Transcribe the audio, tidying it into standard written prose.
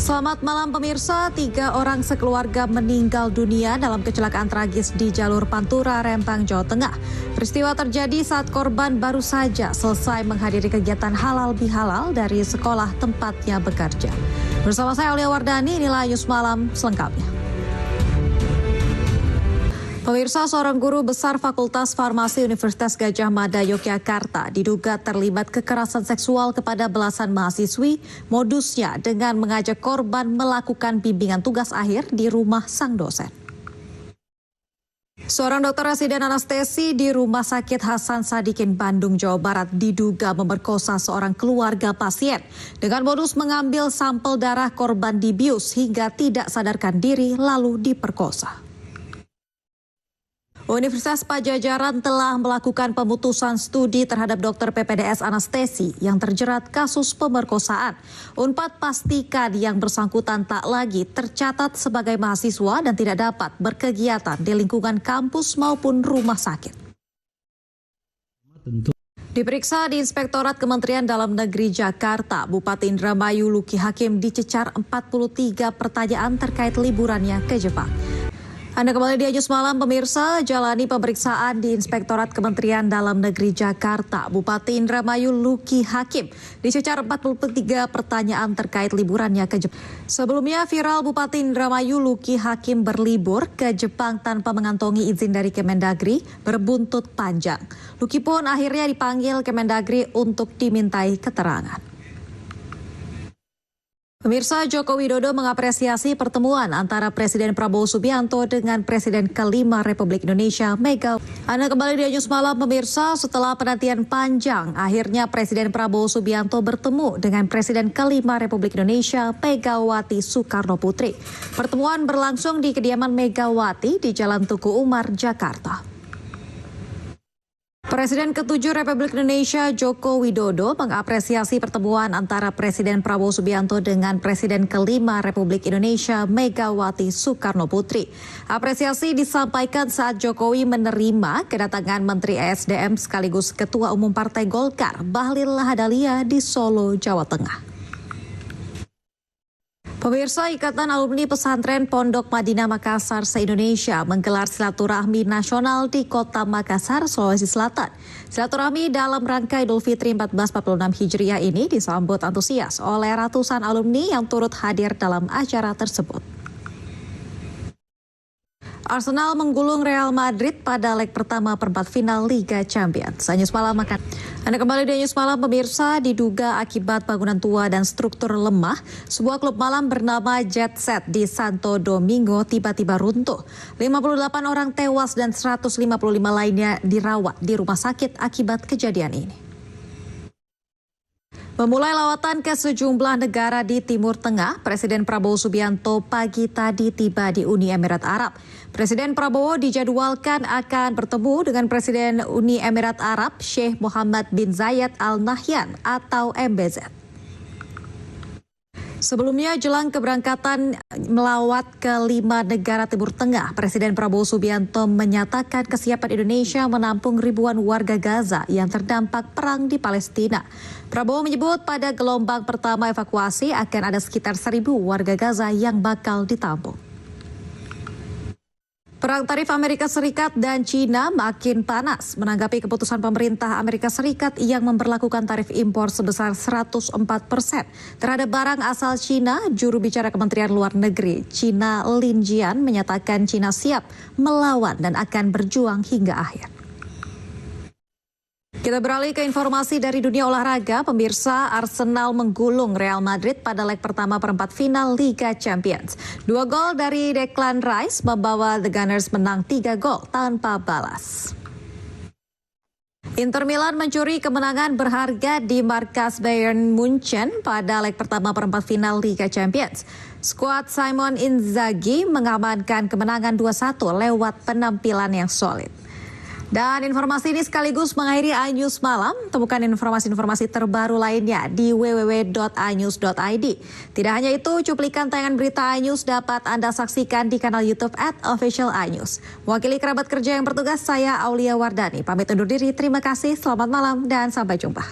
Selamat malam pemirsa, 3 orang sekeluarga meninggal dunia dalam kecelakaan tragis di jalur Pantura, Rempang, Jawa Tengah. Peristiwa terjadi saat korban baru saja selesai menghadiri kegiatan halal bihalal dari sekolah tempatnya bekerja. Bersama saya Aulia Wardani, inilah News Malam selengkapnya. Pemirsa, seorang guru besar Fakultas Farmasi Universitas Gadjah Mada Yogyakarta diduga terlibat kekerasan seksual kepada belasan mahasiswi. Modusnya dengan mengajak korban melakukan bimbingan tugas akhir di rumah sang dosen. Seorang dokter residen anestesi di Rumah Sakit Hasan Sadikin, Bandung, Jawa Barat diduga memerkosa seorang keluarga pasien dengan modus mengambil sampel darah korban dibius hingga tidak sadarkan diri lalu diperkosa. Universitas Padjadjaran telah melakukan pemutusan studi terhadap dokter PPDS anestesi yang terjerat kasus pemerkosaan. Unpad pastikan yang bersangkutan tak lagi tercatat sebagai mahasiswa dan tidak dapat berkegiatan di lingkungan kampus maupun rumah sakit. Diperiksa di Inspektorat Kementerian Dalam Negeri Jakarta, Bupati Indramayu Luki Hakim dicecar 43 pertanyaan terkait liburannya ke Jepang. Anda kembali di News Malam pemirsa, jalani pemeriksaan di Inspektorat Kementerian Dalam Negeri Jakarta. Bupati Indramayu Luki Hakim dicecar 43 pertanyaan terkait liburannya ke Jepang. Sebelumnya viral Bupati Indramayu Luki Hakim berlibur ke Jepang tanpa mengantongi izin dari Kemendagri berbuntut panjang. Luki pun akhirnya dipanggil Kemendagri untuk dimintai keterangan. Pemirsa, Joko Widodo mengapresiasi pertemuan antara Presiden Prabowo Subianto dengan Presiden kelima Republik Indonesia, Mega. Anda kembali di News Malam pemirsa, setelah penantian panjang, akhirnya Presiden Prabowo Subianto bertemu dengan Presiden kelima Republik Indonesia, Megawati Soekarno Putri. Pertemuan berlangsung di kediaman Megawati di Jalan Tugu Umar, Jakarta. Presiden ke-7 Republik Indonesia Joko Widodo mengapresiasi pertemuan antara Presiden Prabowo Subianto dengan Presiden kelima Republik Indonesia Megawati Soekarno Putri. Apresiasi disampaikan saat Jokowi menerima kedatangan Menteri ESDM sekaligus Ketua Umum Partai Golkar Bahlil Lahadalia di Solo, Jawa Tengah. Pemirsa, Ikatan Alumni Pesantren Pondok Madinah Makassar se-Indonesia menggelar silaturahmi nasional di Kota Makassar, Sulawesi Selatan. Silaturahmi dalam rangka Idul Fitri 1446 Hijriah ini disambut antusias oleh ratusan alumni yang turut hadir dalam acara tersebut. Arsenal menggulung Real Madrid pada leg pertama perempat final Liga Champions. News Malam makan. Anda kembali di News Malam pemirsa, diduga akibat bangunan tua dan struktur lemah, sebuah klub malam bernama Jet Set di Santo Domingo tiba-tiba runtuh. 58 orang tewas dan 155 lainnya dirawat di rumah sakit akibat kejadian ini. Memulai lawatan ke sejumlah negara di Timur Tengah, Presiden Prabowo Subianto pagi tadi tiba di Uni Emirat Arab. Presiden Prabowo dijadwalkan akan bertemu dengan Presiden Uni Emirat Arab Sheikh Mohammed bin Zayed Al Nahyan atau MBZ. Sebelumnya, jelang keberangkatan melawat ke 5 negara Timur Tengah, Presiden Prabowo Subianto menyatakan kesiapan Indonesia menampung ribuan warga Gaza yang terdampak perang di Palestina. Prabowo menyebut pada gelombang pertama evakuasi akan ada sekitar 1.000 warga Gaza yang bakal ditampung. Perang tarif Amerika Serikat dan China makin panas menanggapi keputusan pemerintah Amerika Serikat yang memberlakukan tarif impor sebesar 104% terhadap barang asal China. Juru bicara Kementerian Luar Negeri China Lin Jian menyatakan China siap melawan dan akan berjuang hingga akhir. Kita beralih ke informasi dari dunia olahraga. Pemirsa, Arsenal menggulung Real Madrid pada leg pertama perempat final Liga Champions. 2 gol dari Declan Rice membawa The Gunners menang 3 gol tanpa balas. Inter Milan mencuri kemenangan berharga di markas Bayern Munchen pada leg pertama perempat final Liga Champions. Skuad Simon Inzaghi mengamankan kemenangan 2-1 lewat penampilan yang solid. Dan informasi ini sekaligus mengakhiri iNews Malam. Temukan informasi-informasi terbaru lainnya di www.inews.id. Tidak hanya itu, cuplikan tayangan berita iNews dapat Anda saksikan di kanal YouTube @officialinews. Mewakili kerabat kerja yang bertugas, saya Aulia Wardani. Pamit undur diri, terima kasih, selamat malam, dan sampai jumpa.